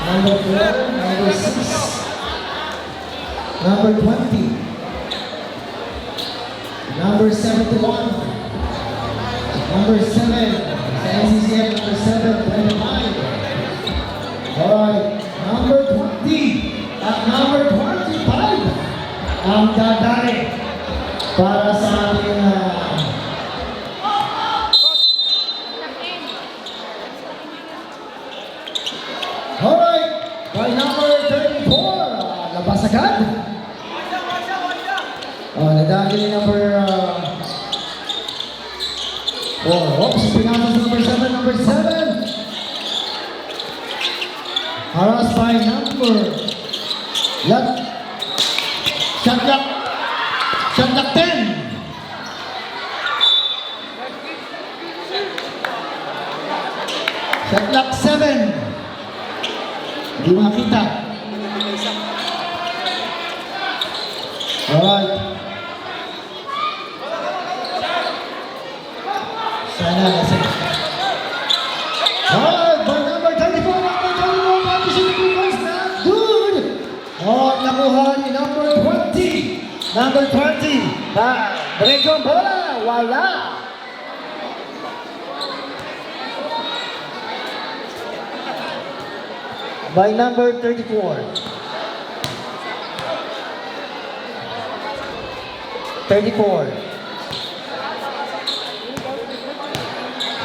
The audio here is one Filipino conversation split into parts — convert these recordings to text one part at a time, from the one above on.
Number 6, number 20, number 71, number 7, sa NCCF, number 7, 25. Alright, number 20 at number 25 ang dadali para sa ating alright, by number 34, labas agad. Nadali ni number 4. Oops, pinasas number 7, number 7. Harass by number shot clock 10. Shot clock 7. Hindi makita. Alright. Sana nasa. Alright, by number 34, participation was not good. Nakuha ni number 20. Number 20. Diretso ang bola. Wala. By number 34. 34.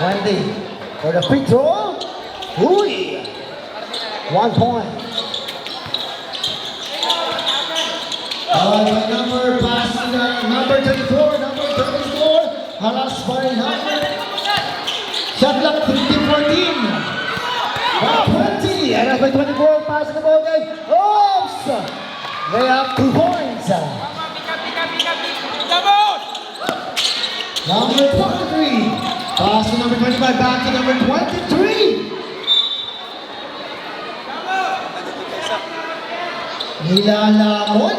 20. For the free throw. Uy! 1 point. By number pass to number 34. Number 34. Halas by number. Shot clock 15-14. By 20. And by 24. Pass the ball game. Oops! They have 2 points. Number 23. Pass to number 25. Back to number 23. Nilalamon.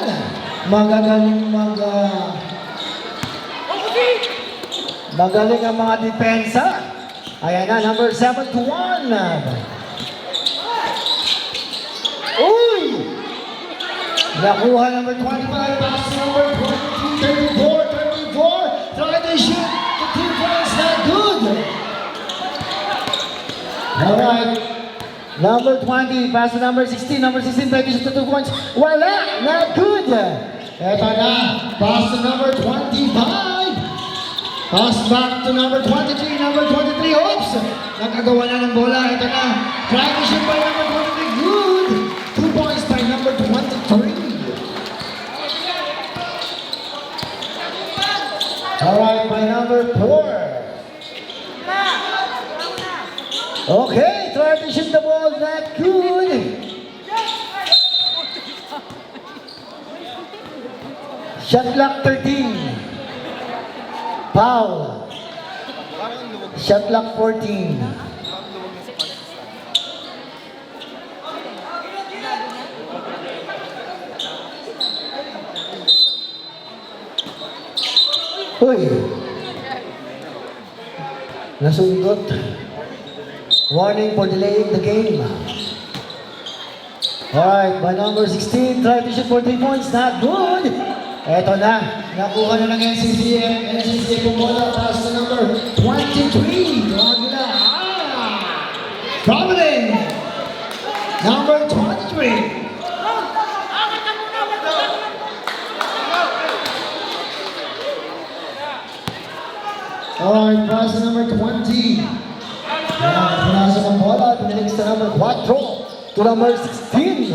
Magaling magaling ang mga depensa. Ayan na, number 7 to 1. Uy! Nakuha number 25. Pass to number 23. 34. Try to shoot. The 2 points, not good. Alright. Number 20. Pass to number 16. Number 16. Try to shoot the 2 points. Wala. Not good. Eto na. Pass to number 25. Pass back to number 23. Number 23. Oops. Nakagawa na ng bola. Ito na. Try to shoot by number 23. Good. 2 points by number 23. Alright, by number 4. Okay, try to shoot the ball, not good. Shot clock 13. Foul. Shot clock 14. Uy! Nasundot. Warning for delaying the game. Alright, by number 16, try to shoot for 3 points. Not good. Eto na. Nakuha na ng NCCF. NCCF pumola. Pass to number 23. Grabe na. Traveling. Number 23. Alright, pass to number 20. Pinasa ng bola. Pinilig sa number 4 to number 16.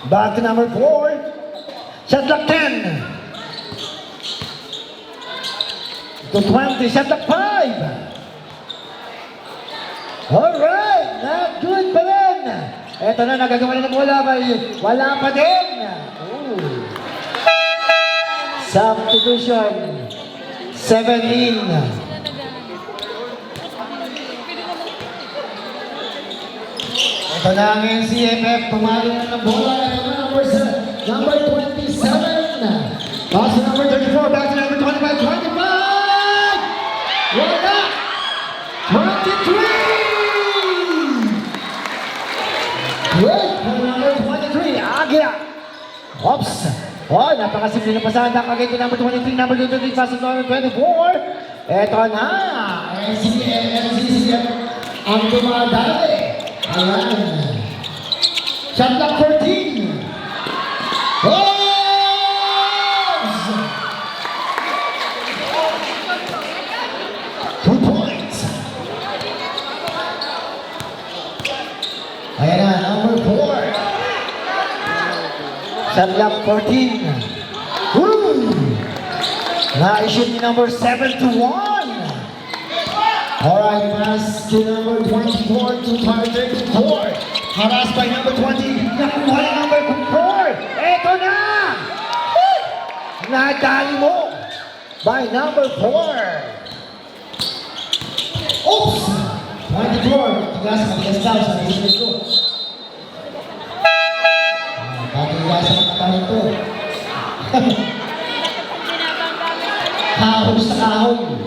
Back to number 4. Shot clock 10. To 20. Shot clock 5. Alright. Not good pa rin. Eto na. Nagagawa na ng bola. Wala pa din. Ooh. Substitution. 17. Ito na ang NCFF. Pumalo na ng bola. Ito na number 27. Pass to number 34. Back to number 25. 25! Wala! 23! Great for number 23. Agia. Oops. Oh, napakasimple na pasahan. Nakagay to number 23. Number 23. Pass to number 24. Ito na. NCCF ang dumadali. Ayan. Shot clock 14. Oh! 2 points. Ayan na, number 4. Shot clock 14. Woo! Na-issue ni number 7 to 1. Alright, pass to number 24 to number 34. Harassed by number 20. Nakuha ni number 4. Eto na! Nadali mo by number 4. Oops! 24. Matigas daw sa isip ko. Matigas ang katawan ko. Kahon sa kahon.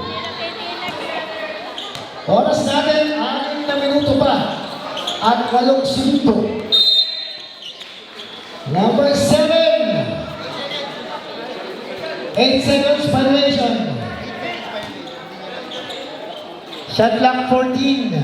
Oras natin, 6 na minuto pa at 8 segundo. Number 7. 8 seconds violation. Shot clock 14.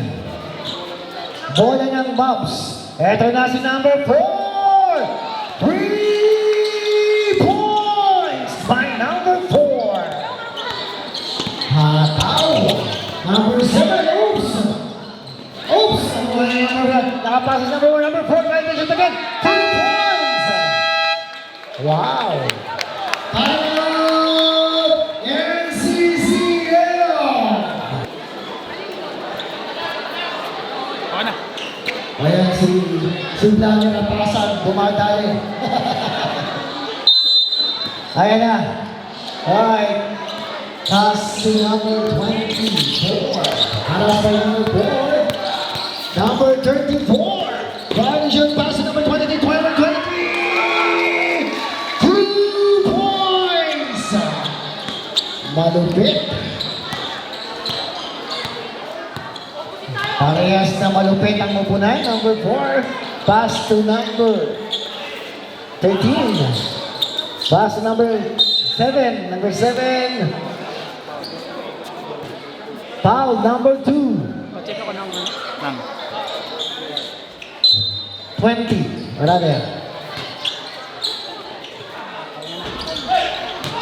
Bola ng Bobs. Ito na si number 4. 3 points by number 4. Hataw. Number 7, oops! Oops! Nakapasa sa number 4, violation again. 2 points! Wow! Time out! NCCL! Ayan si Blanca napasan, bumadali. Ayan na. Alright. Pass to number 24. Harap by number 4. Number 34. Violation pass to number 23. 23. 2 points. Malupit. Parehas na malupit ang mupunan. Number 4. Pass to number 13. Pass to number 7. Number 7. Foul number 2. Check ako ng 20. Rather.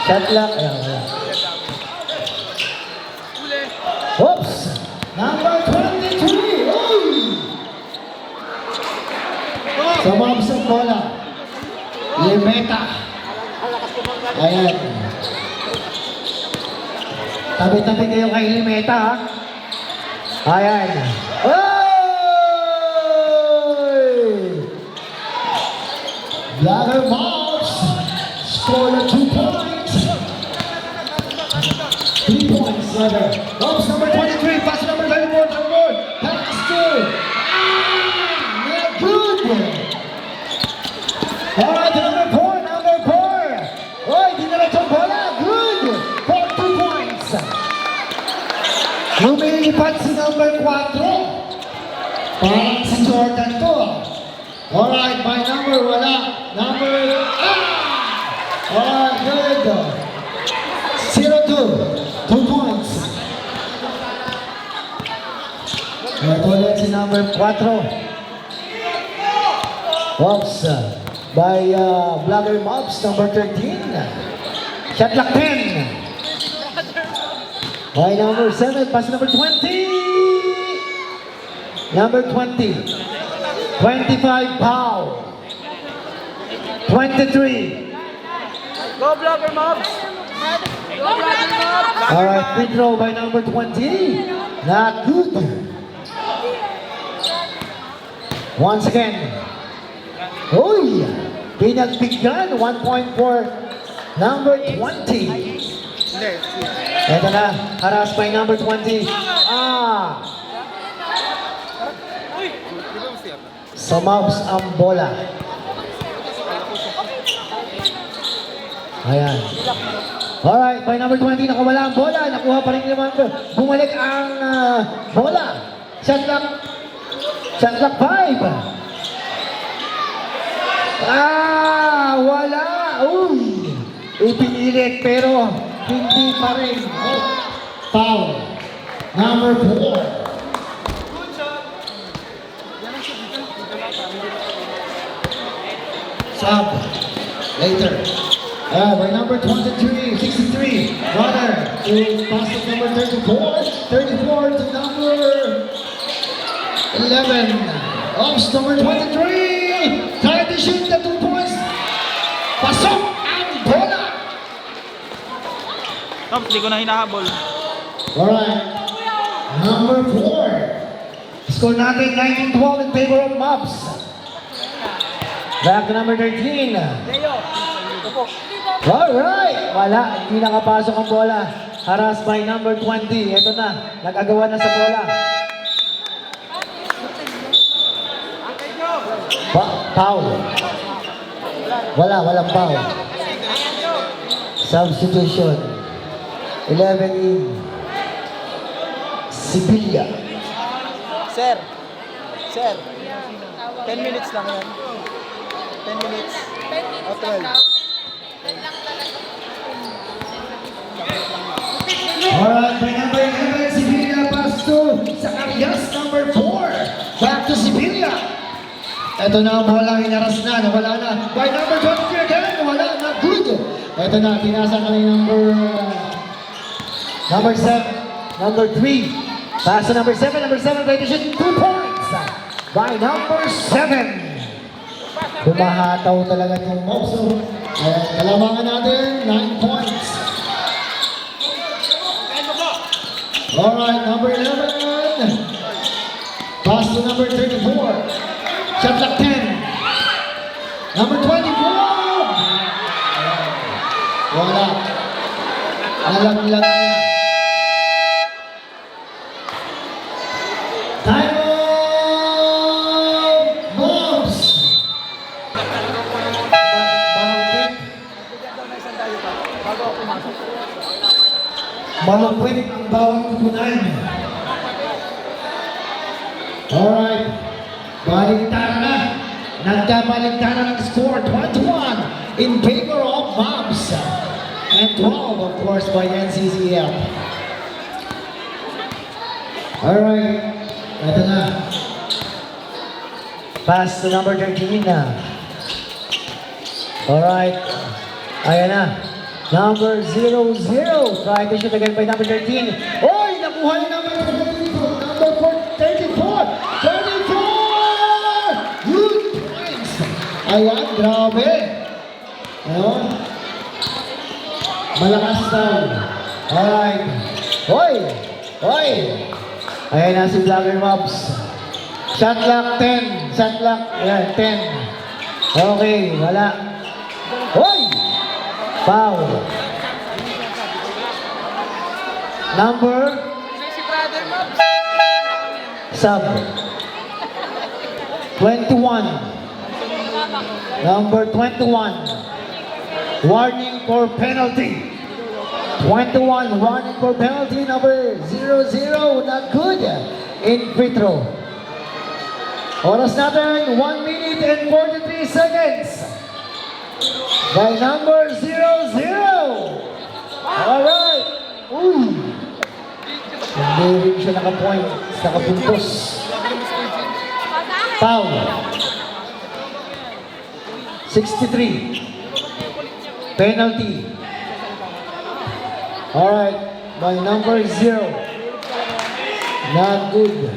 Shot clock. Ayan. Oops. Number 23. Oy! Sa Mobs ang bola. Limeta. Ayan. Tabi-tabi kayo kay Limeta, ha? Ayan. Oy! Blatter Mobs scored a 2 points. 3 points, rather. Mobs number 23, pass number 34, pass to. Not good. Alright, to number 4. Oy, dinala bola. Good. For 2 points. Lumilipat si number 4. Parang si Jordan to. Alright, my number wala. Number... Alright, good. 0-2. 2 points. Ito ulit si number 4. Oops. By Blogger Mobs, number 13. Shot clock 10. By number 7, pass number 20. Number 20. 25, Pau. 23. Go Blogger Mobs! Go Blogger Mobs! Alright, free throw by number 20. Not good. Once again. Uy! Pinagbigyan, 1 point for number 20. Hindi. Ito na, harass by number 20. Sa Mavs ang bola. Ayan. Alright, by number 20, nakawala ang bola. Nakuha pa rin naman. Bumalik ang bola. Shot clock. Shot clock 5. Wala. Uy. Ipinilit pero hindi pa rin. Oh. Foul. Number 4. Sub. Later. By number 23, 63. Runner. To pass to number 34. 34 to number 11. Ops number 23. Trying to shoot the 2 points. Pasok ang bola. Tom, hindi ko na hinahabol. Alright. Number 4. Score natin 19-12 in favor of Mavs. Back to number 13. Alright. Wala. Hindi nakapasok ang bola. Harass by number 20. Ito na. Nag-agawa na sa bola. Foul. Walang foul. Substitution. 11 in. Sibilia. Sir. 10 minutes lang yan. 10 minutes. O 12. Alright, by number 11, Sibilia pass to Zacarias, number 4. Back to Sibilia. Ito na ang bola, hinaras na, nawala na. By number 23 again, wala na, good. Ito na, tinasa ka na yung number 7, number 3. Pass to number 7, ready to shoot 2 points. By number 7. Kumahataw talaga yung Moso. Kalamangan natin, 9 points. Alright, number 11. Pass to number 34. Shot clock 10. Number 24. Wala. Alam lang. Time out! Moves! Malapit ang bawang kupunan. Alright. Baligtara na. Nagkabaligtara ng score. 21 in favor of Mavs. And 12, of course, by NCCF. Alright. Ito na. Pass to number 13 na. Alright. Ayan na. Number 00. Try to shoot again by number 13. Oy! Nakuha niya number 34. 34! Good points! Ayan, grabe. Ayan. Malakas daw. Alright. Oy! Ayan na si Vlogger Mavs. Shot clock 10. Shot clock. Ayan, 10. Okay, wala. Oy! Foul. Number? Sub. 21. Number 21. Warning for penalty. 21, warning for penalty. Number 00, not good. In free throw. Oras natin, 1 minute and 43 seconds. By number 00. Alright. Hindi rin siya nakapoint. Nakapuntos. Foul. 63. Penalty. Alright. By number 0. Not good.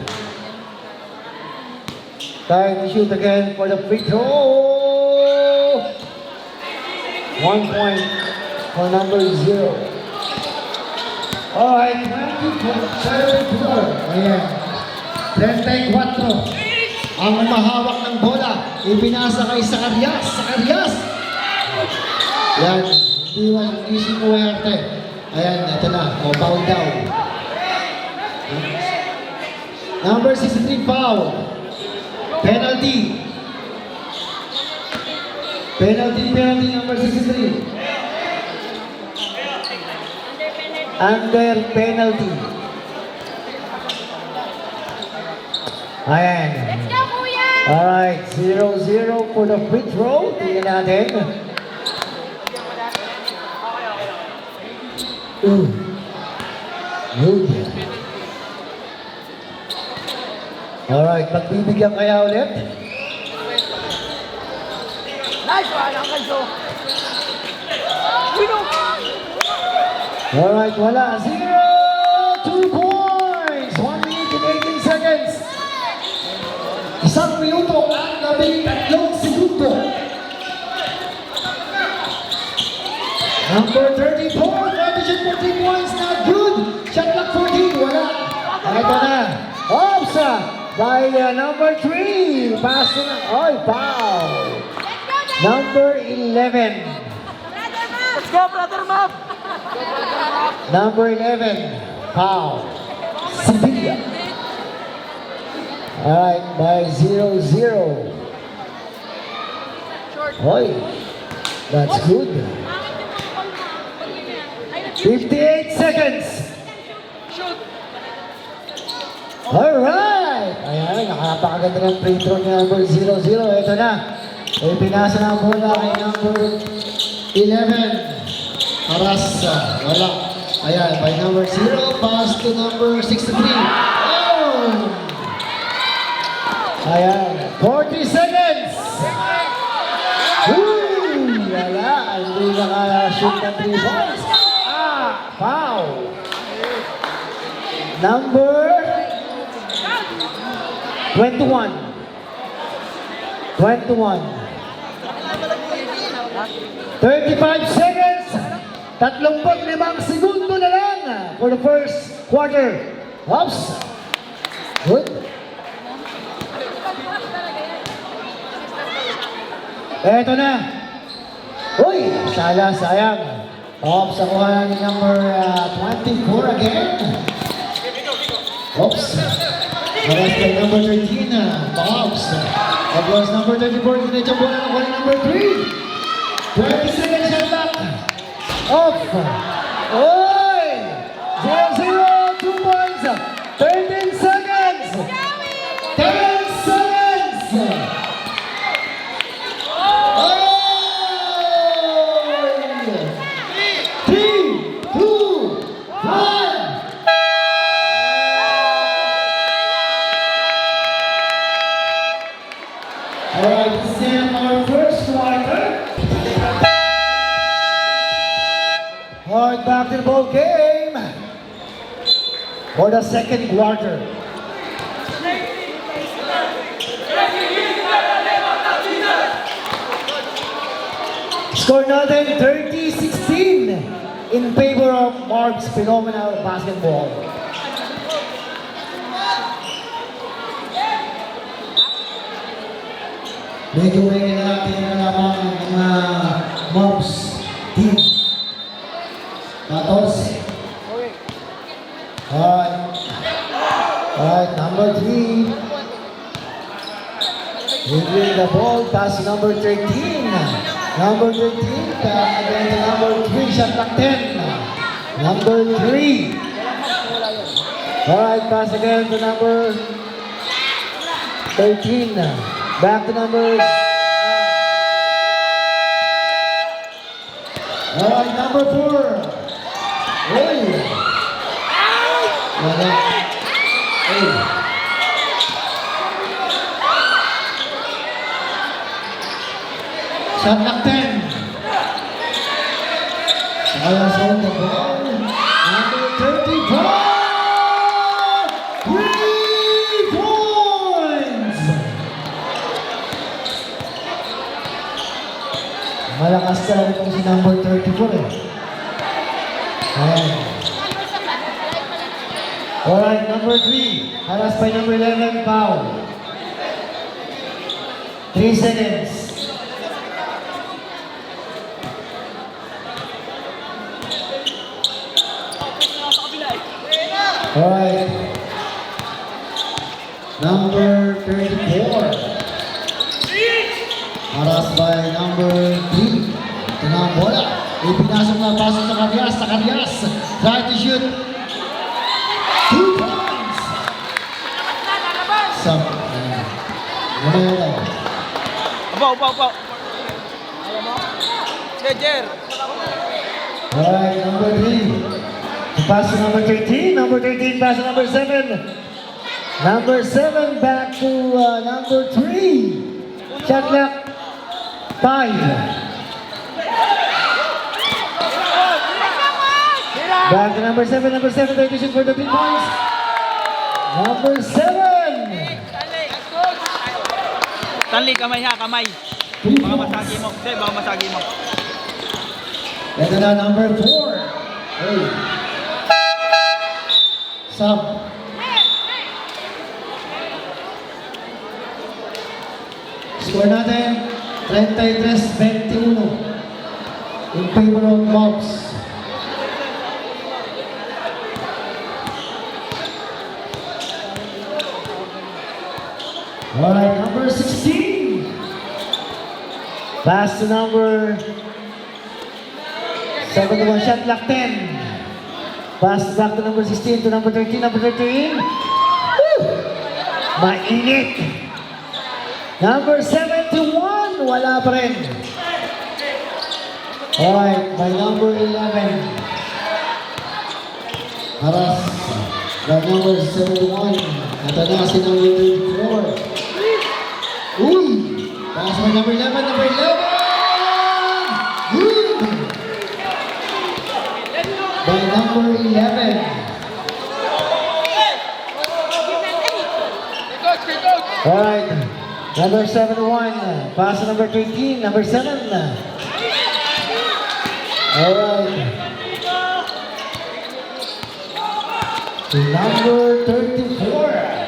Time to shoot again for the free throw. 1 point for number 0. Alright, 20.74. Ayan. 34. Ang mahawak ng bola, ipinasa kay Zacarias. Yan. D1, Easy Muerte. Ayan, ito na. O, foul down. Number 63, foul. Penalty. Penalty, number 63. Under penalty. Ayan. Let's go, Kuya! Alright, 0-0 for the free throw. Tingnan natin. Good. Alright, magbibigyan kaya ulit. Nice one, Uncle Joe. Alright, wala. 0, 2 points. 1 minute and 18 seconds. Isang minuto at 13 segundo. Number 34, Revision 14 points, not good. Shot clock 14, wala. Ito na. Oops! By number 3. Pass to na. Oy, foul. Number 11. Let's go, brother Mab. Number 11, foul. Sevilla. Alright, by 0-0. Oy, that's good. 58 seconds. Alright. Ayan, nakapakaganda ng free throw niya, number 0-0. Ito na. Eh, pinasa na ang bola kay number 11. Aras, wala. Ayan, by number 0, pass to number 63. Oh! Ayan, 40 seconds. Uy, wala. Hindi naka-shoot ng 3 points. Foul. Number 21. 35 seconds. 35 segundo na lang for the first quarter. Oops. Good. Eto na. Uy, sayang. Oops, nakuha ni number 24 again. Oops. Arrest by number 13. Oops. That was number 34. Kinedya bola nakuha ni number 3. 20 seconds shot clock. Off. Oy! 0-0, 2 points. 13 seconds. 10 seconds. Alright, this is our first quarter. Alright, back to the ball game for the second quarter. Score natin 30-16 in favor of Mark's phenomenal basketball. Medyo may natin na lamang ang mga Mobs team. 14. Alright, number 3. Dribbling the ball, pass number 13. Number 13, pass again to number 3, shot clock 10. Number 3. Alright, pass again to number 13. Back to number... Alright, number 4. Hey! Wala. Hey! Shot clock 10. Sayas on the ball. Number 34. 3 points! Malakas talaga itong si number 34 eh. Ayan. Alright, number 3. Haras by number 11, foul. 3 seconds. Zacarias. Try to shoot. 2 points. So, mamaya tayo. Upo. Alam mo? Jer. Alright, number 3. Pass to number 13. Number 13, pass to number 7. Number 7 back to number 3. Shot clock 5. Back to number 7. Number 7, try to shoot for the 3 points. Number 7. Stanley, kamay ha, kamay. 3 Baka points. masagi mo. Hindi, baka masagi mo. Ito na number 4. Hey. Sub. Score natin 33-21 in favor of Mobs. Alright, number 16. Pass to number 71, shot clock 10. Pass back to number 16 to number 13. Number 13. Woo! Mainit. Number 71, wala pa rin. Alright, by number 11. Haras. By number 71. Ito na si number 34. Uy! Pass by number 11. Number 11! Good! By number 11. Alright. Number 71. Pass to number 13. Number 7. Alright. To number 34.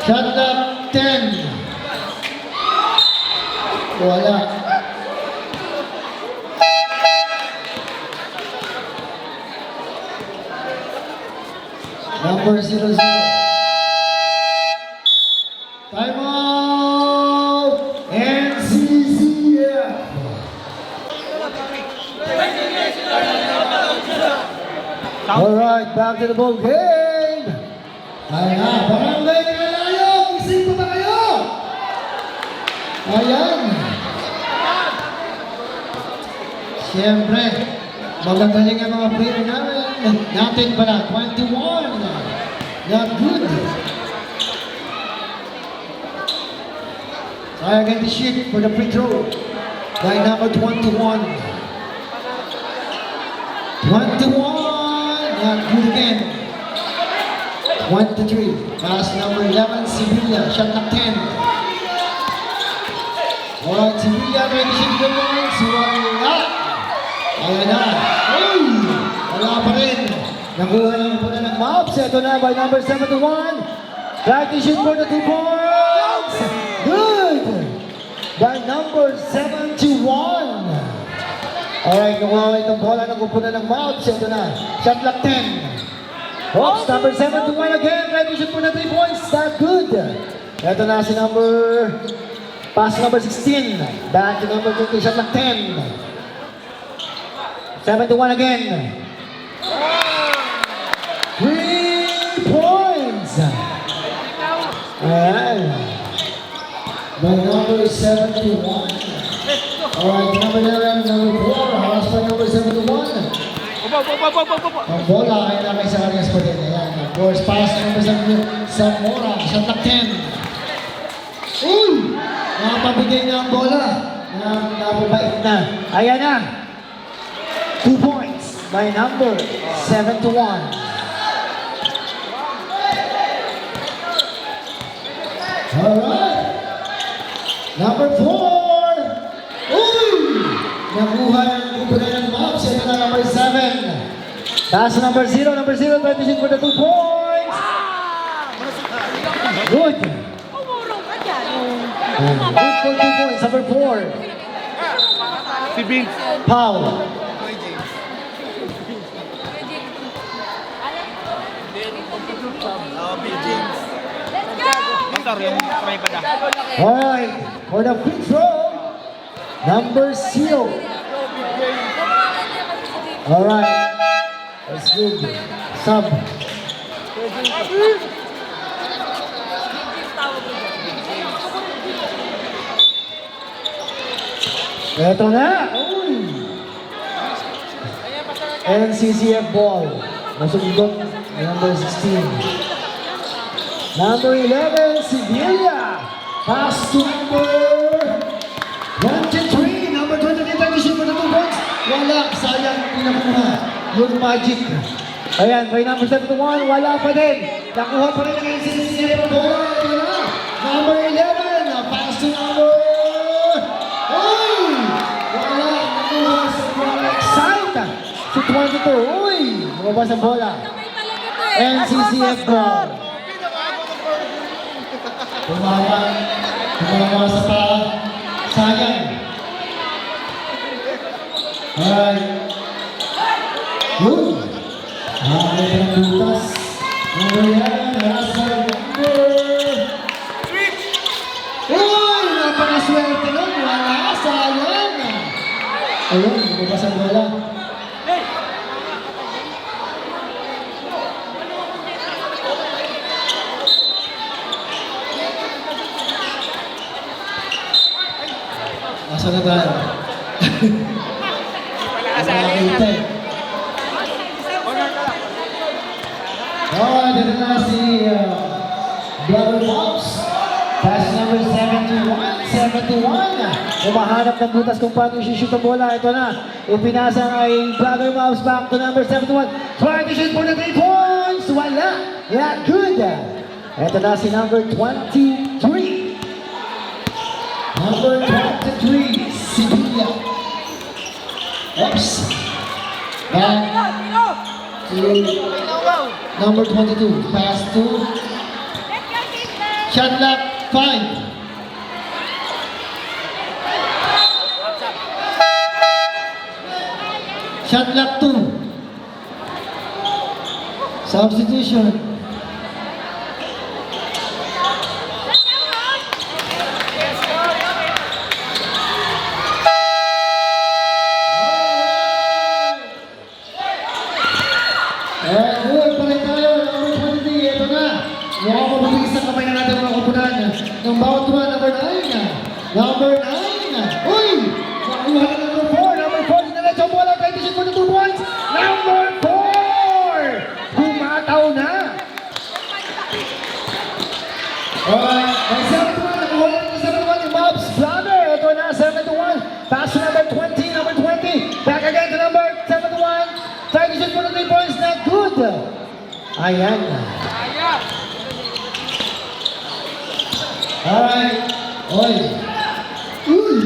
Shot clock 10. Wala. Number 00. Time out! NCCF! Alright, back to the ball game! Ayan na, barangay Kalayo! Gising po ba kayo? Ayan! Siyempre, magagaling ang mga player natin pala. 21. Not good. Try again to shoot for the free throw. By number 21. 21. Not good again. 23. Pass number 11, Sevilla. Shot clock 10. Alright, Sevilla ready to shoot the points. Wala. Ayan na. Uy! Wala pa rin. Nakuha lang po na ng Mobs. Ito na by number 71. Try to shoot for the 2 points. Good! By number 71. Alright, nakuha itong bola ng kupunan ng Mobs. Ito na. Shot clock 10. Hawks, number 71 again. Try to shoot for the 3 points. Not good. Ito na si number... Pass number 16. Back to number 20. Shot clock 10. 71 again. 3 points. Ayan. By number 71. Alright, number 11, number 4. Haras pa number 71. Upo. Ang bola ay na kay Zacarias pa din. Ayan. Of course, pass number 7. Zamora. Shot clock 10. Uy! Nakapabigay na ang bola. Napabait na. Ayan na. 2 points by number 71. Alright. Number 4. Uy! Nakuha ng kupunan ng Mobs. Ito na number 7. Pass number 0. Number 0. Try to shoot for the 2 points. Good. Good for 2 points. Number 4. Si Vince. Paul. James. Motor yung may pada. Alright, for the free throw, Number 0. Alright. That's good. Sub. Eto na. Uy. NCCF ball. Masugdot. Number 16. Number 11, Sevilla. Pass to number 23. Number 23, transition for the 2 points. Wala. Sayang pinakuha. Yung magic. Ayan, by number 71, wala pa din. Nakuha pa rin ang NCCF ball. Ito na. Number 11, pass to number... Uy! Wala. Nakuha sa Rolex side. Si 22. Uy! Lumabas ang bola. NCCF ball. Tumawa sa pa. Sayang. Alright. Good. May pinagbutas. Number 11. Nasa number... Uy! Napakaswerte nun. Wala. Sayang. Ayun. Lumabas ang bola. Asa na tayo? Nakakita eh. Alright, ito na si Brother Pops. Pass number 71. Umahanap ng butas kung paano i-shoot ang bola. Ito na. Ipinasa kay Brother Pops back to number 71. Trying to shoot for the 3 points. Wala. Not good. Ito na si number 23. Number 23, Sevilla. Oops. Back to number 22. Pass to shot clock 5. Shot clock 2. Substitution. Good pa rin tayo, number 23, ito na. Mukhang mababilis ang kamay na natin mga kupunan. Ng bawat tuwa, number 9. Number 9. Uy! Nakuha na number 4. Number 4, dinaletso ang bola. Try to shoot for the 2 points. Number 4! Humataw na. Alright, may 71. Nakuha na ng 71 yung Bob's brother. Ito na, 71. Pass to number 20. Number 20. Back again to number 71. Try to shoot for the 3 points. Not good. Ayan. Alright. Oy. Uy.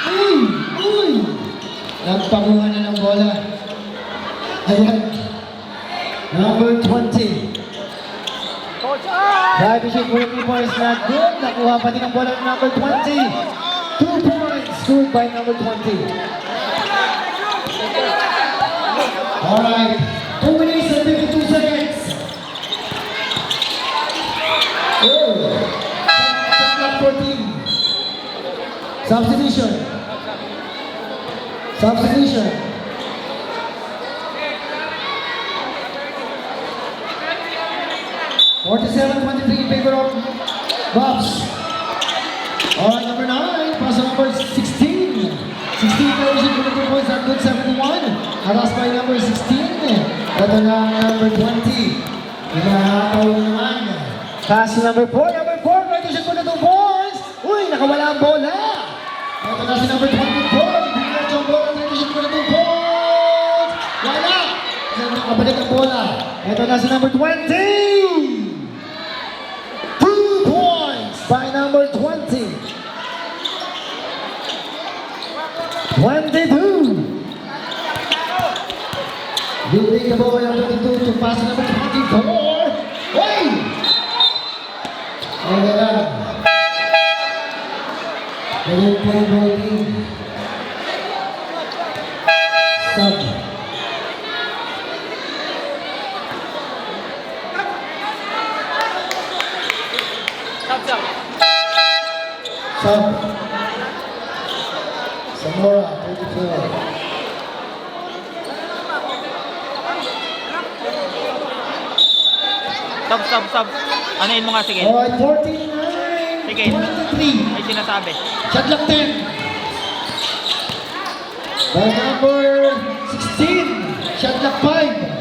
Uy. Uy. Nagpakuha na ng bola. Ayan. Number 20. Try to shoot for the 3 points. Not good. Nakuha pa din ang bola ng number 20. 2 points. Scored by number 20. Alright, 2 minutes and 52 seconds. Oh, shot clock 14. Substitution. 47-23 in favor of Bobs. Alright, number 9, pass number 16. 16 version for the 2 points, not good, 71. Atas by number 16. Ito na number 20. Hinahataw naman. Pass to number 4. Number 4, right to shoot for the 2 points. Uy, nakawala ang bola. Ito na si number 24. Binigyan ang bola, right to shoot for the 2 points. Wala. Nakabalik ang bola. Ito na si number 20. 2 points by number 20. 22. You take the ball number 22 to pass number 24. Hey! Ayan na. Ayan po yung bowling. Stop. Stop. 24. Stop. Anuin mo nga, sige. Alright, 49, Sige. 23. Ay sinasabi. Shot clock 10. By number 16, shot clock 5.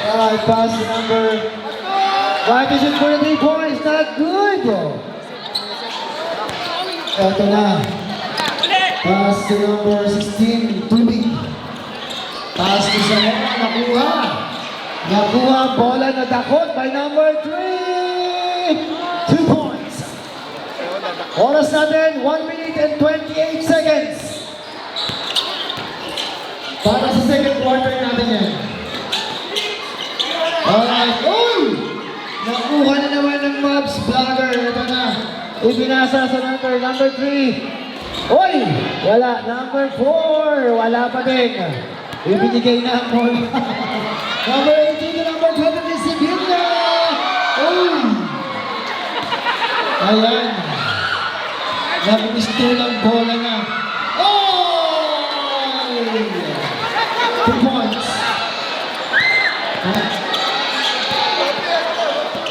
Alright, pass to number. Right, is it for the 3 points? Not good. Ito na. Pass to number 16, Tubig. Pass to Samoa, nakuha. Nakuha, bola na dakot by number 3. 2 points. Oras natin, 1 minute and 28 seconds. Para sa second quarter natin yan. Alright, uy! Nakuha na naman ng Mobs Vlogger. Ito na. Ibinasa sa number 3. Uy! Wala. Number 4. Wala pa din. Ibinigay na ang bola. Number 18 to number 20 si Biblia. Uy! Ayan. Nagbisto lang bola na. Oh! 2 points.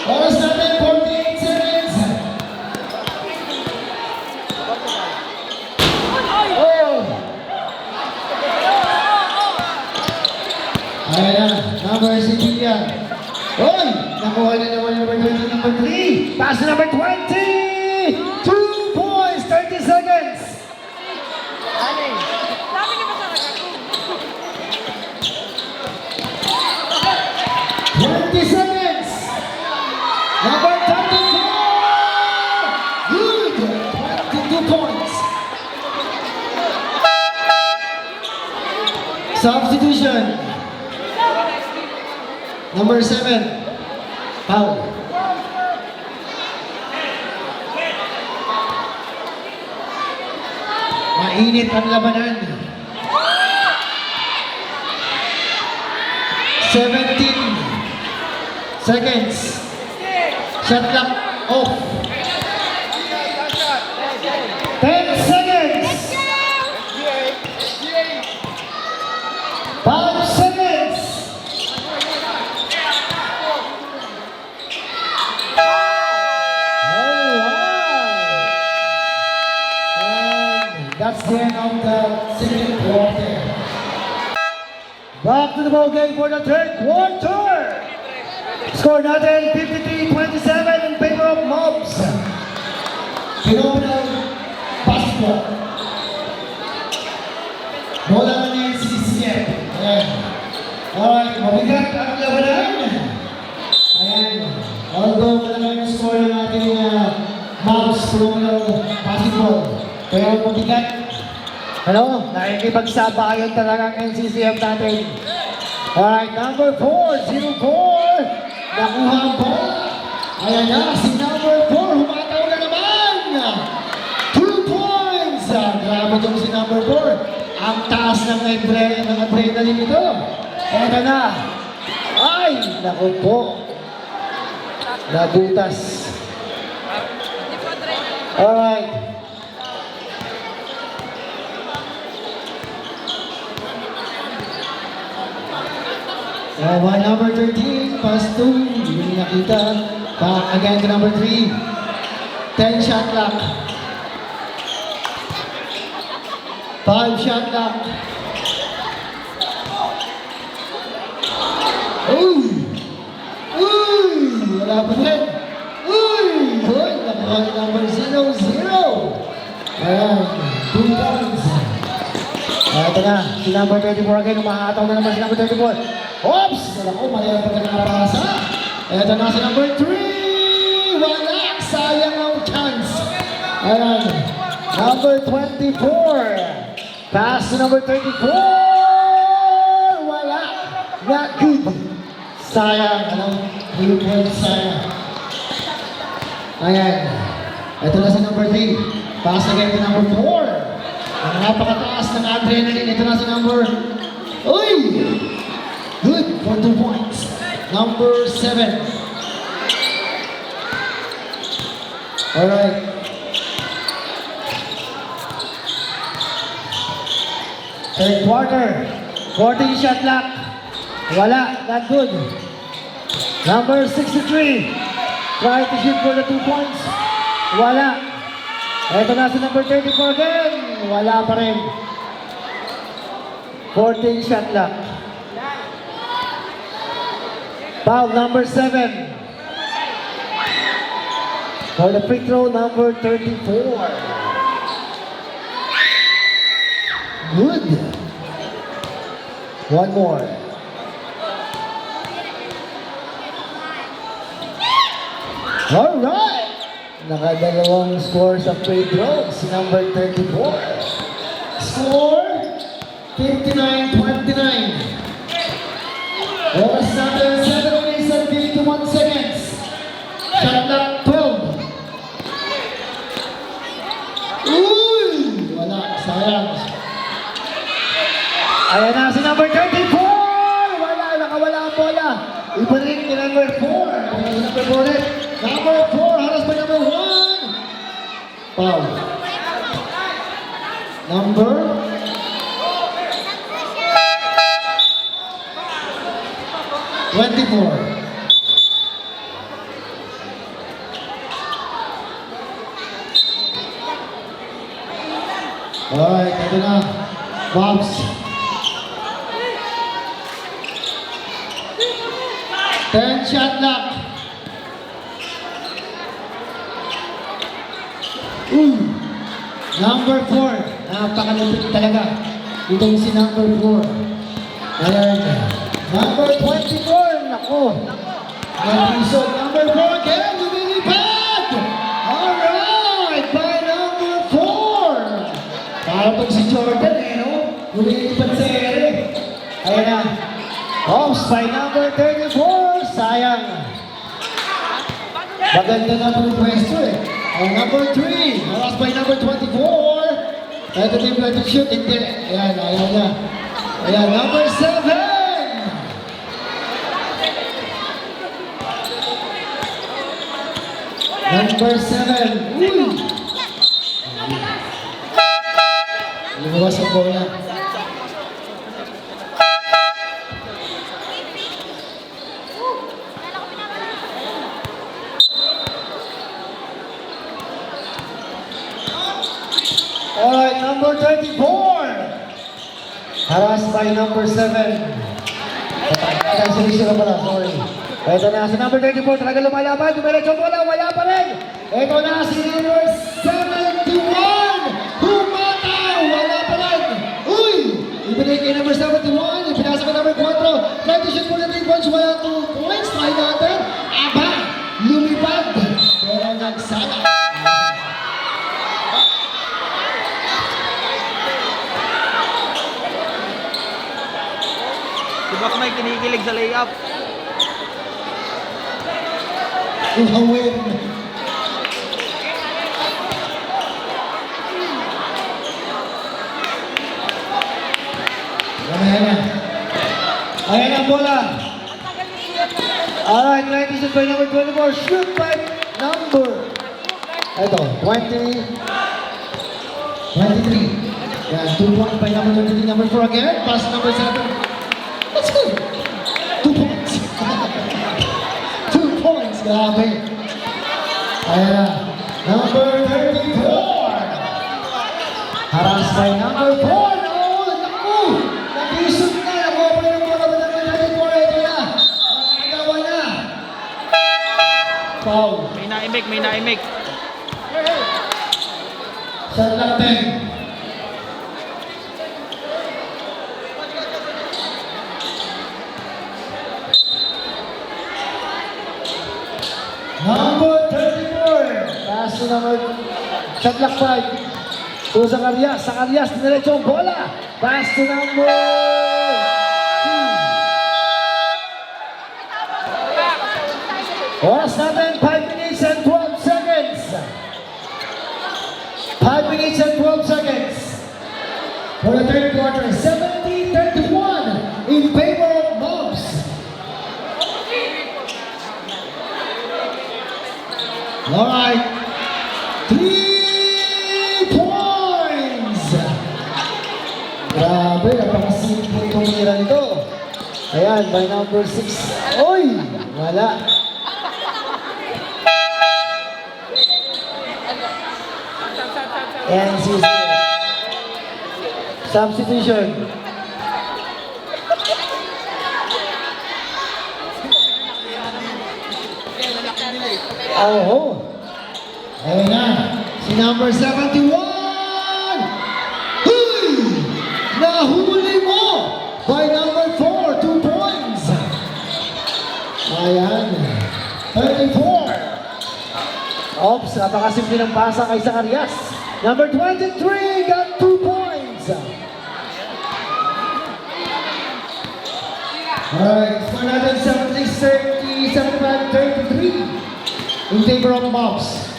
Oras natin, 48 seconds. Oh! Ayan na, number 16 yan. Oy! Nakuha na naman number 20, number 3. Pass to number 20! 2 points, 30 seconds. 20 seconds. Number 34. Good. 22 points. Substitution. Number 7. Foul. Mainit ang labanan. 17 seconds. Shot clock off. 10 seconds. 5 seconds. That's the end of the second quarter. Back to the ball game for the third quarter. Score natin 53-27 in favor of Mobs. Phenomenal basketball. Bola na ni CCM. Ayan. Alright, mabigat ang labanan. Ayan. Although malalang yung score na natin Mobs phenomenal basketball. Pero mabigat. Ano? Nakikipagsabayan talaga ang NCCF natin. Alright, number 4, 0-4. Nakuha ang bola. Ayan na, si number 4, humataw na naman. 2 points. Grabe itong si number 4. Ang taas ng adrenaline ito. Eto na. Ay, naku po. Nabutas. Alright. By number 13, pass 2, hindi nakita. Back again to number 3. 10 shot clock. 5 shot clock. Uy! Uy! Wala pa rin. Uy! Uy! Nakuha ni number 0-0. Ayan, 2 points. Ito na, si number 34 again, umahataw na naman si number 34. Oops! Wala ko, mali ang pagkakarapasa. Ito na si number 3. Wala! Sayang ang chance. Ayan. Number 24. Pass to number 34. Wala. Not good. Sayang. Anong 3 points sayang. Ayan. Ito na si number 3. Pass again to number 4. Ang napakataas ng adrenaline. Ito na si number... Uy! Good for 2 points. Number 7. Alright. Third quarter. 14 shot clock. Wala. Not good. Number 63. Try to shoot for the 2 points. Wala. Ito na si number 34 again. Wala pa rin. 14 shot clock. Foul number 7. For the free throw, number 34. Good. One more. All right. Nakadalawang score sa free throw, si number 34. Score, 59-29. Oras natin, 7 minutes and 51 seconds. Shot clock, 12. Uy! Wala, sayang. Ayan na si number 34! Wala, nakawala ang bola. Ibalik ni number 4. Ayan si number 4 ulit. Number 4, haras pa number 1. Foul. Number 24. Alright, ito na. Bobs. 10 shot clock. Number 4. Napakalupit talaga. Itong si number 4. Ayan. Number 24. Nako. So, number 4 again. Lumilipad. Alright. By number 4. Para pag si Jordan no? Lumilipad sa ere. Ayan na. Offs by number 34. Sayang. Maganda na po yung pwesto number 3. Haras by number 24. Ito din pwede shoot. Hindi. Ayan. Ayan na. Ayan. Number 7. Number 7. Uy! Lumawas ang bola. Alright, number 34. Haras by number 7. Sorry. Ito na si number 34, talaga lumalaban, dumiretso bola, wala pa rin. Ito na si number 71, humataw, wala pa rin. Uy, ibinigay kay number 71, ipinasa ka number 4, try to shoot for the 3 points, wala 2 points, try natin. Aba, lumipad, pero nagsala. Diba may kinikilig sa layup? Uhawin. Ayan ang bola. Alright, 90 by number 24. Shoot by number. Ito, 23. Yan, 2 points by number 23. Number 4 again. Pass number 7. That's good. 2 points. 2 points. Grabe. Ayan na. Number 34. Haras by number 4. No, naku. Nag-isip na. Nakuha pa yung mga number 34. Ito na. Nakagawa na. Foul. May naimik. Shot lang 10. Number 34. Pass to number shot clock 5. To Zacarias. Zacarias, dinerecho ang bola. Pass to number 2. Oras natin, 5 minutes and 12 seconds. 5 minutes and 12 seconds. For the third quarter, 70-31 in favor of Bobs. Alright. Ito. Ayan, by number 6. Uy! Wala. And substitution. Oh, ayun na. Si number 71. Huy! Nahuli mo by number 4, 2 points. Ayan. 34. Oops, napakasimple ng pasa kay Zacarias. Number 23 got 2 points. Alright, score natin 76, 30, 75, 33 in favor of the Mobs.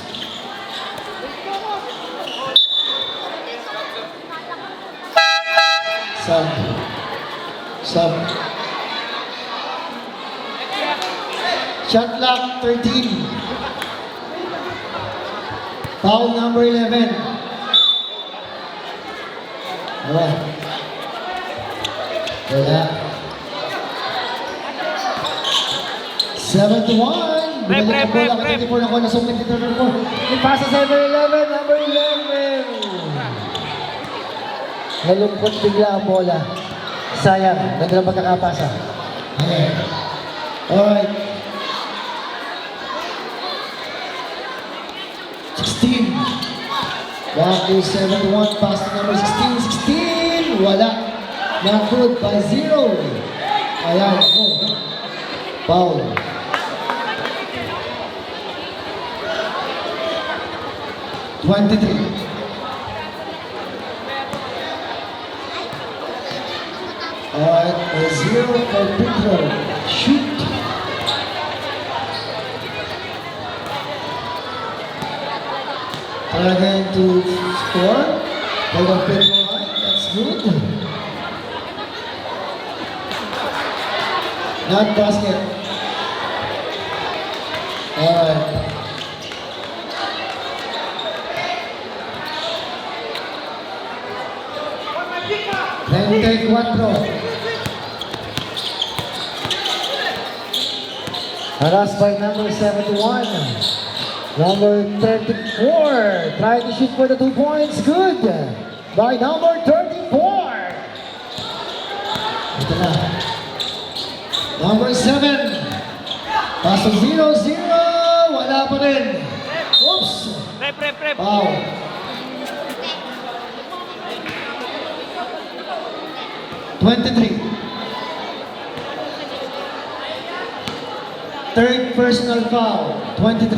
Sub. Shot clock 13. Foul number 11. Alright. Wala. 7-1. Binalik ang bola kay 24 na ko na sumit dito na po. Ipasa sa number 11. Number 11. Nalungkot bigla ang bola. Sayang. Ganda ng pagkakapasa. Okay. Alright. 16. Back to 7-1. Pass to number 16. 16. Wala. Not good by 0. Ayan. Oh. Foul. $23. Alright, a 0 for Pedro. Shoot. Again to score. Hold on, Pedro. That's good. Not basket. Alright. Take 4. Harassed by number 71. Number 34. Trying to shoot for the 2 points. Good. By number 34. Ito na. Number 7. Paso 0-0. Wala pa rin. Oops. Prep. Wow. Third personal foul, 23.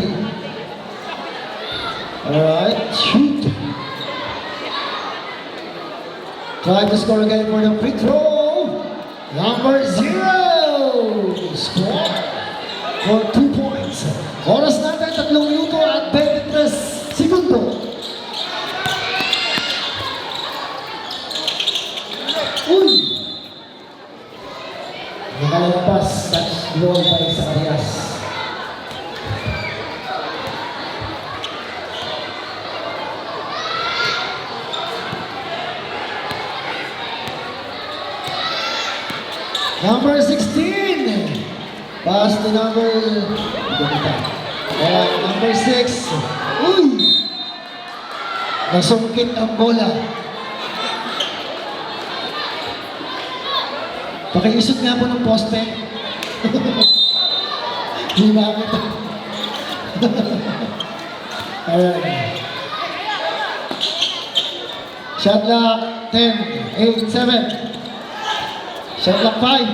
Alright, shoot. Try to score again for the free throw. Number 0. Score for 2 points. Oras natin, 3 minuto at 23 segundo. Uy! Nakalagpas, touch goal by Zacarias. Number 16. Pass to number... number 6. Uy! Nasungkit ang bola. Pakiusot nga po ng poste. Hindi makakita. Alright. Shot clock 10, 8, 7. Shot clock 5.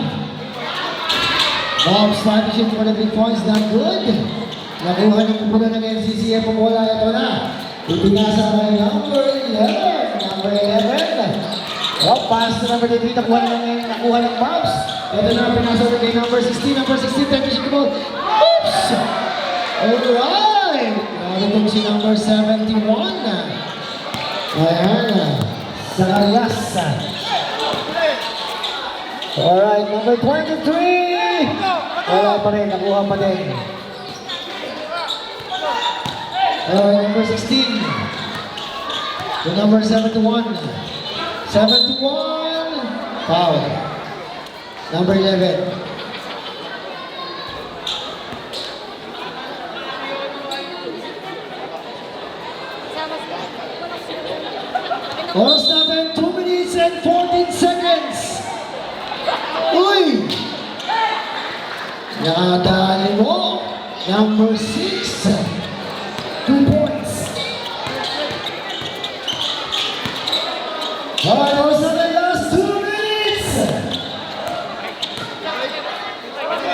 Bob's trying to shoot for the 3 points. Not good. Nakuha ng kumuna ng NCCF ang bola. Ito na. Ipinasa by number 11. Number 11. Oh, pass to number 3, nakuha ng Bobs. Ito na, pinasa kay number 16. Number 16, take the shoot ball. Oops! Alright! Naritong si number 71. Ayan. Zacarias. Alright, number 23. Wala pa rin, nakuha pa din. Alright, number 16. To number 71. 71. Foul. Number 11. Oras natin, 2 minutes and 14 seconds. Uy! Nakadali mo. Number 6. 2 points. Alright, oras natin, last 2 minutes.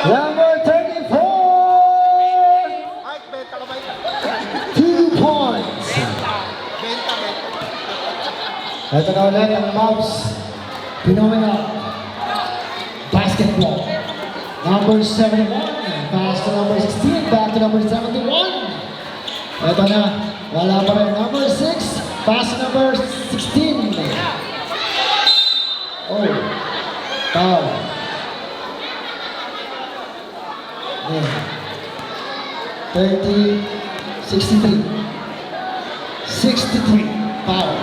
Number 34. Ay, benta ka ba ito? 2 points. Benta. Ito na ulit ang Mavs Phenomenal Basketball. Number 71, pass to number 16, back to number 71. Ito na, wala pa rin. Number 6, pass to number 16. Oh, foul. Yeah. 30, 63. 63, foul.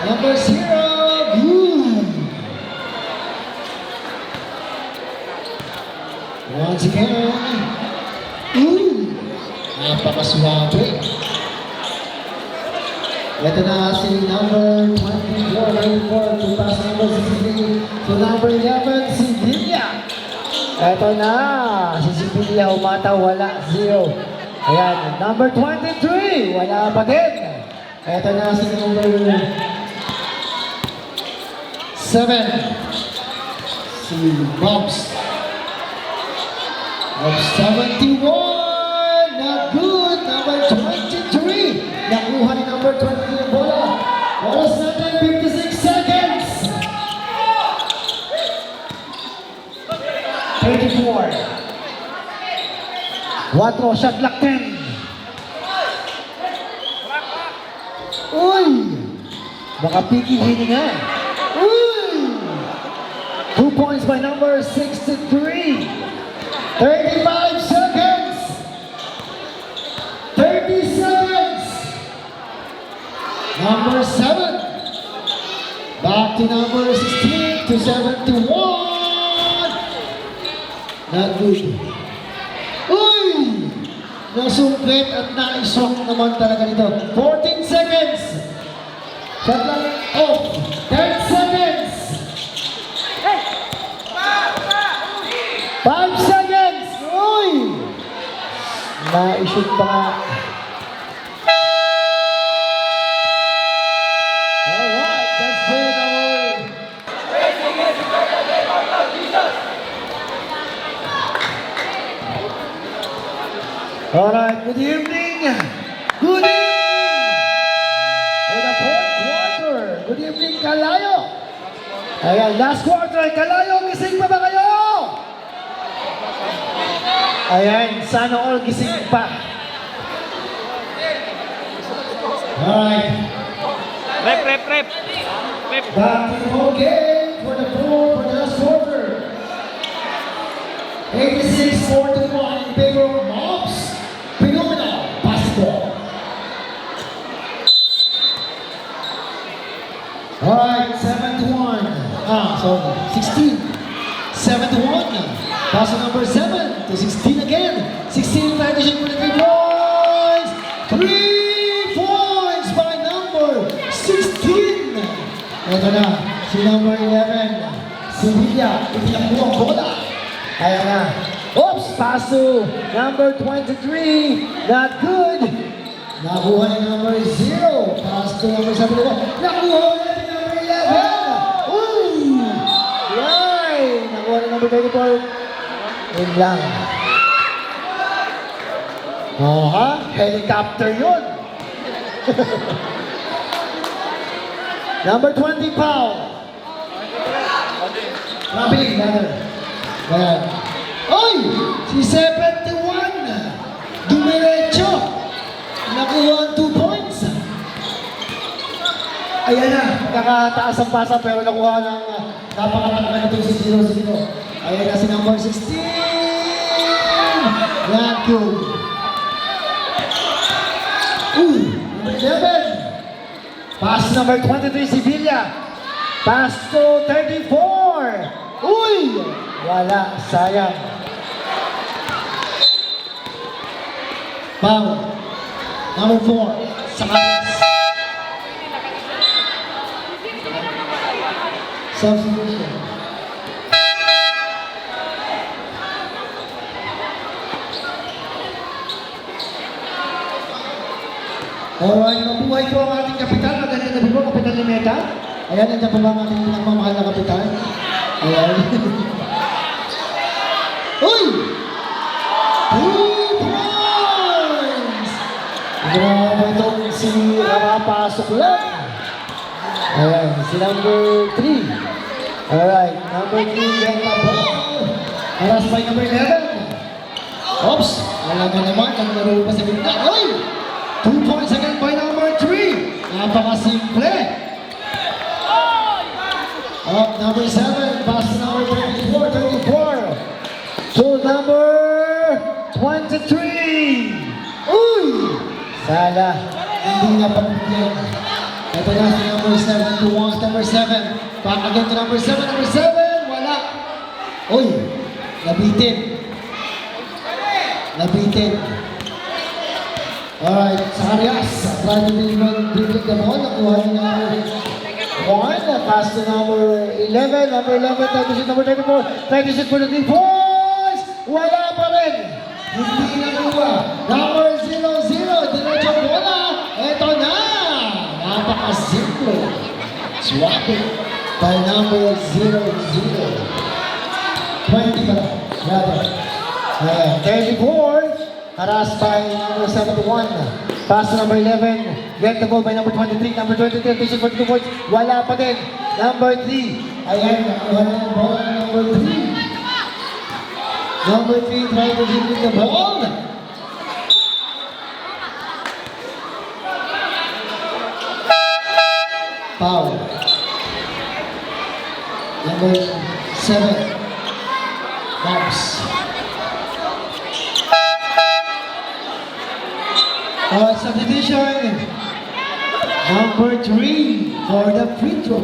Number 0, good. Once again, napakaswabe. Ito na si number 24, ready for to pass number 63 to number 11, si Villa. Ito na, si Villa umataw, wala, 0. Ayan, number 23, wala pa din. Ito na si number 7, si Bobs. Of 71, not good. Number 23, nakuha ni number 23 yung bola. Oras natin, 56 seconds. 34. 4, shot clock 10. Uy! Baka piki hininga. Uy! 2 points by number 63. 35 seconds. 30 seconds. Number 7. Back to number 16 to 71. Not good. Uy! Nasumpit at naisok naman talaga nito. 14 seconds. Shot lang off. 10 seconds. 5 seconds. Uy! Na-shoot pa nga. Alright, that's good. Alright, good evening. Good evening. For the fourth quarter. Good evening, Kalayo. Ayan, last quarter. Kalayo, gising pa ba kayo? Ayan, sana all gising pa. Alright. Rep. Back to the whole game for the last quarter. 86-41 in favor of Mavs Phenomenal Basketball. Alright, 7-1. 16. 7-1. Pass to number 7 to 16 again. 16 transition for the 3 points. 3 points by number 16. Ito na, si number 11. Si Villa, itinang mo ang bola. Ayan na. Oops! Pass to number 23. Not good. Nakuha ni number 0. Pass to number 7. Nakuha ulit ni number 11. Uy! Yay! Nakuha ni number 24. Yun lang. Ha? Helicopter yun. Number 20, Paul. Mabilis, brother. Ayan. Oy! Si 71! Dumiretso! Nakuha ang 2 points. Ayan na, kakataas ang pasa pero nakuha ng napakalakan itong si 0-0. Ayan na si number 16! Not good. Number 11. Pass number 23, si Villa. Pass to 34. Uy! Wala, sayang. Foul. Number 4. Sakas. Substitution. Alright, mabuhay po ang ating kapitan. Magandang gabi po, Kapitan Limeta. Ayan, nandiyan po ba ang ating pinagmamahal na kapitan? Ayan. Uy! 2 points! Grabe itong si Rapapasok lang. Ayan, si number 3. Alright, number 3, get the ball. Aras by number 11. Oops, wala ka naman, naglaro pa sa gitna. Uy! 2 points again by number 3. Napakasimple. Up number 7, pass to number 34. To number 23. Uy! Sala, hindi na pagpigyan. Ito na si number 7 to one, number 7. Back again to number 7, wala. Uy! Nabitin. Alright, sa Arias, try to dribble the ball. Nakuha niya number 1, pass to number 11, number 36, number 34, 36 for the 3 points! Wala pa rin! Hindi nakuha. Number 00, diretso bola. Eto na! Napakasimple. Swapping by number 00. 20 pa rather. 34. Harassed by number 71. Pass to number 11. Get the ball by number 23. Number 23, 42 points. Wala pa din. Number 3. Ayan, nakuha na ang ball ng number 3. Number 3, try to dribble the ball. Foul. Number 7. Box. Substitution. Number 3 for the free throw.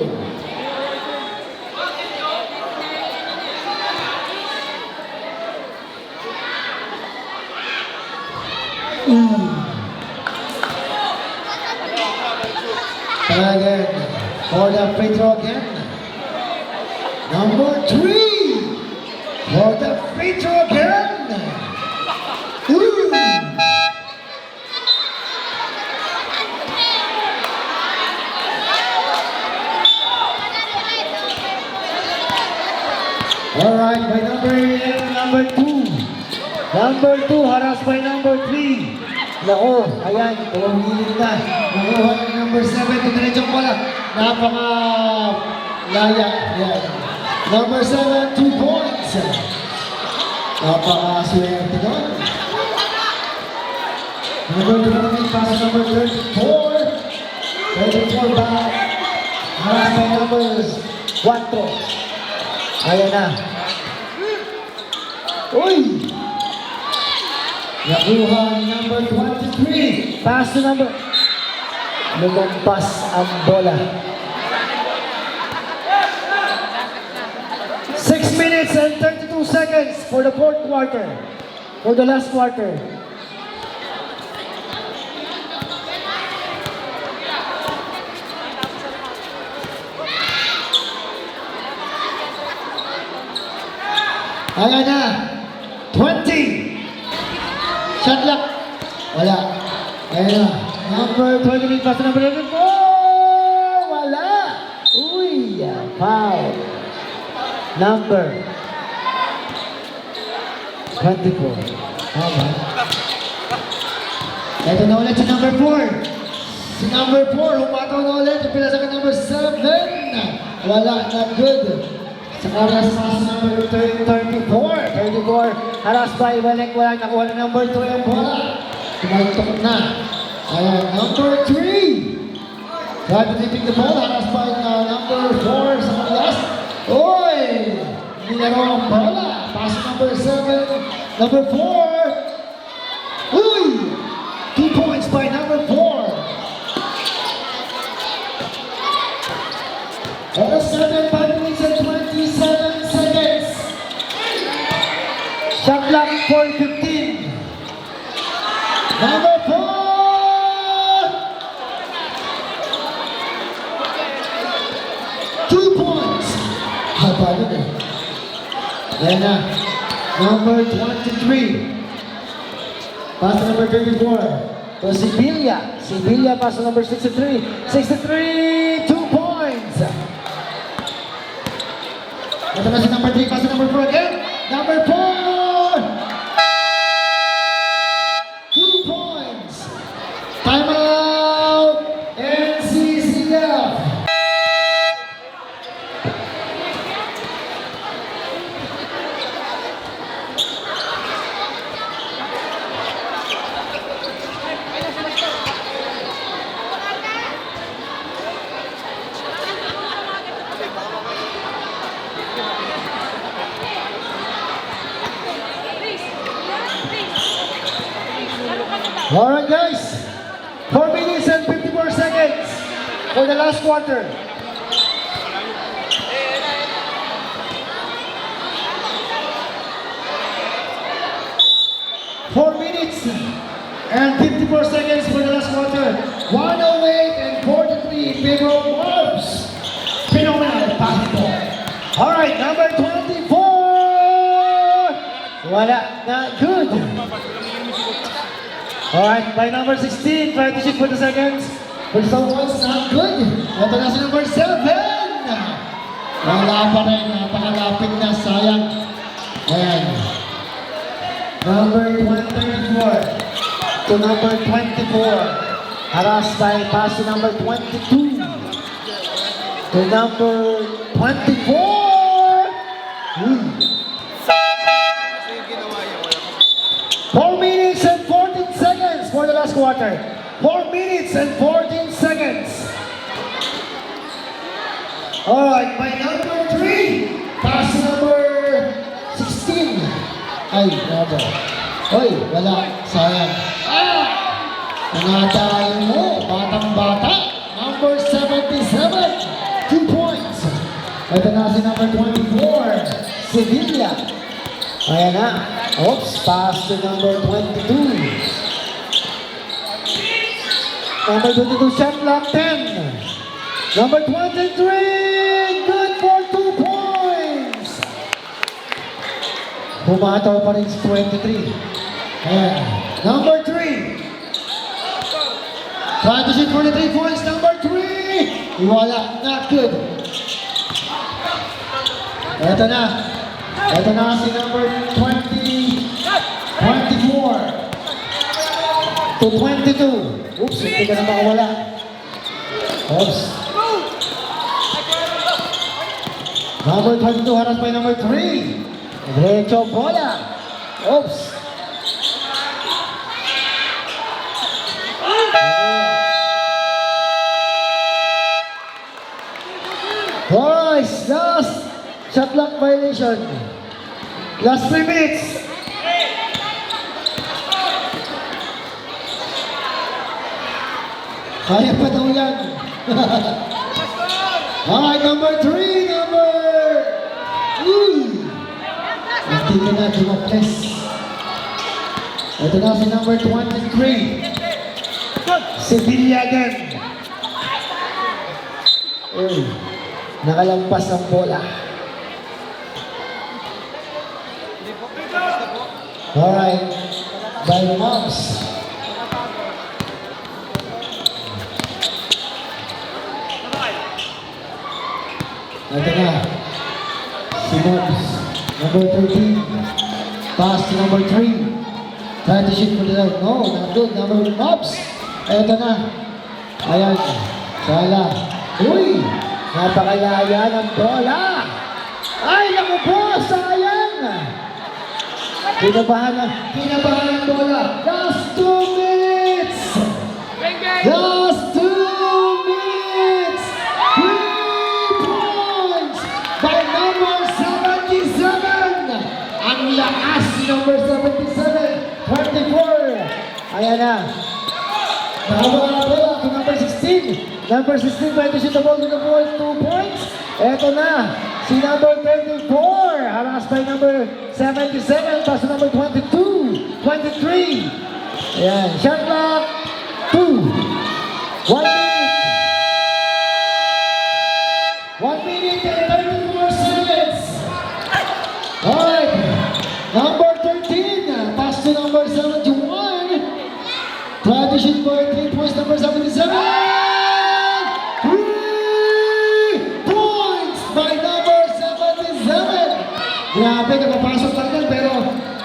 Again, for the free throw again. Number 3 for the free throw again. Alright, by number 11, number 2. Number 2, harassed by number 3. Nako, ayan, tumangilid na. Nakuha ng number 7, tumiretsong bola. Napaka-laya. Ayan. Number 7, 2 points. Napaka-swerte doon. Number 2, pass number 34. 34 back. Harassed by number 4. Ayan na. Uy! Nakuha ni number 23. Pass to number... Lumampas ang bola. 6 minutes and 32 seconds for the fourth quarter. For the last quarter. Ayan na. 20. Shot lock. Wala. Ayan na. Number 23, pass to number 11. Oh! Wala. Uy. Foul. Number 24. Tama. Ito na ulit si number 4. Si number 4, humataw na ulit. Pila sa number 7. Wala. Not good. Sa Aras pass number 34. Harass by Balek. Wala nakuha na number 2 yung bola. Tumaltok na. Ayan, number 3. Try to take the ball. Harass by number 4 sa Arias. Uy! Nilaro ang bola. Pass number 7. Number 4. Uy! 2 points by number 4. Aras for 15. Number 4. 2 points. Haba yun eh. Ayan na. Number 23. Pass to number 34. To Sibilia. Sibilia pass to number 63. 63, 2 points. Ito na si number 3, pass to number 4 again. Number 4. 2 points. Time out. NCCF. Alright guys, 4 minutes and 54 seconds for the last quarter. Four minutes and 54 seconds for the last quarter. 108 and 43 in favor of Wolves. Phenomenal basketball. Alright, number 24. Wala na, good. Alright, by number 16, try to shoot for the seconds. First of all, not good. Ito na si number 7. Wala pa rin, napakalapit na, sayang. Ayan. Number 134 to number 24. Harassed by pass to number 22 to number 24. 4 minutes and 14 seconds for the last quarter. 4 minutes and 14 seconds. Alright, by number 3, pass to number 16. Ay, bravo. Oy, wala. Sayang. Nangatay mo, batang-bata. Number 77, 2 points. Ito na si number 24, Sevilla. Ayan na. Oops, pass to number 22. Number 22, shot clock 10. Number 23, good for 2 points. Humataw pa rin si 23. Ayan. Number 3. Try to shoot for the 3 points. Number 3. Wala. Not good. Ito na. Ito na si number 24 to 22. Oops, hindi ka na makawala. Oops. Number 22 harassed by number 3. Derecho bola. Oops. Boys, last shot clock violation. Last 3 minutes. Kaya pa daw yan. Alright, number 3, number... Hindi ka na dumaples. Ito na si number 23. Sevilla again. Uy, nakalampas ang bola. Alright, by Mobs. Ito na, si Mobs, number 13. Pass to number 3. Try to shoot for the line. No, not good. Number Mobs. Ito na. Ayan, sala. Uy, napakalaya ng bola. Ay, naku po, sayang. Kinabahan ang bola. Last 2 minutes! Last 2 minutes! 3 points by number 77! Ang lakas ni number 77, 24. Ayan na. Nakawala na bola to number 16. Number 16 trying to shoot the ball to the ball, 2 points. Eto na, Si number 34, harassed by number 77, pass to number 22, 23. Ayan, shot clock, 2. 1 minute. 1 minute and 30 more seconds. Alright, number 13, pass to number 71. Try to shoot for 3 points, number 77. 3 points by number 77. Grabe, nakapasok lang yan, pero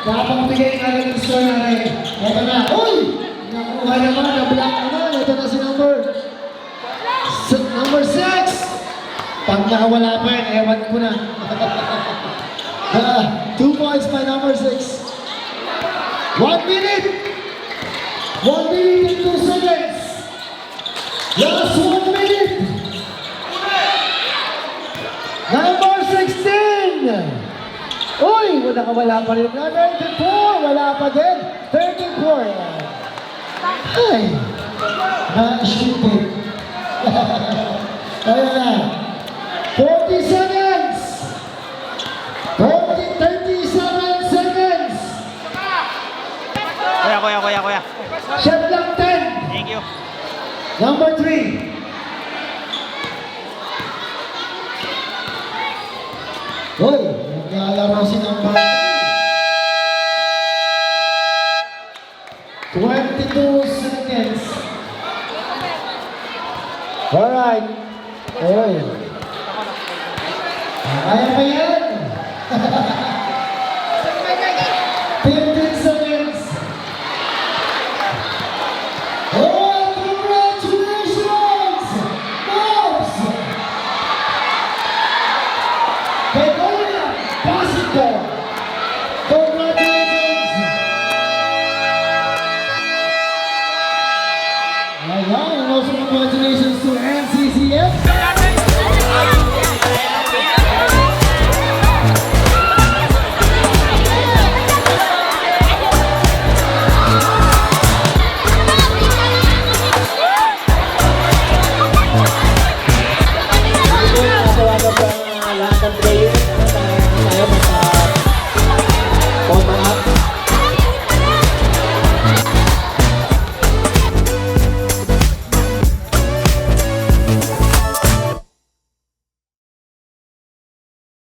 nakapamigay nga rin ng score na rin. Ito na, uy! Nakuha naman, na-block naman. Ito na si number 6. Pag nakawala pa yan, ewan ko na. 2 points by number 6. 1 minute! 1 minute and 2 seconds. Last 1 minute. Number 16. Uy, wala pa rin. Number 34, wala pa din. 34. Ay, shoot it. Ayan na. 40 seconds. 37 seconds. Kuya. Shot clock 10. Thank you. Number 3. Hoy, naglalaro si number 22 seconds. Alright. Hoy. Kaya pa yan. 15 seconds. Oh, congratulations! Moms! Begonia Basito! Congratulations! Ayan, and also congratulations to NCCF. Tawagan pa ang lahat ng player.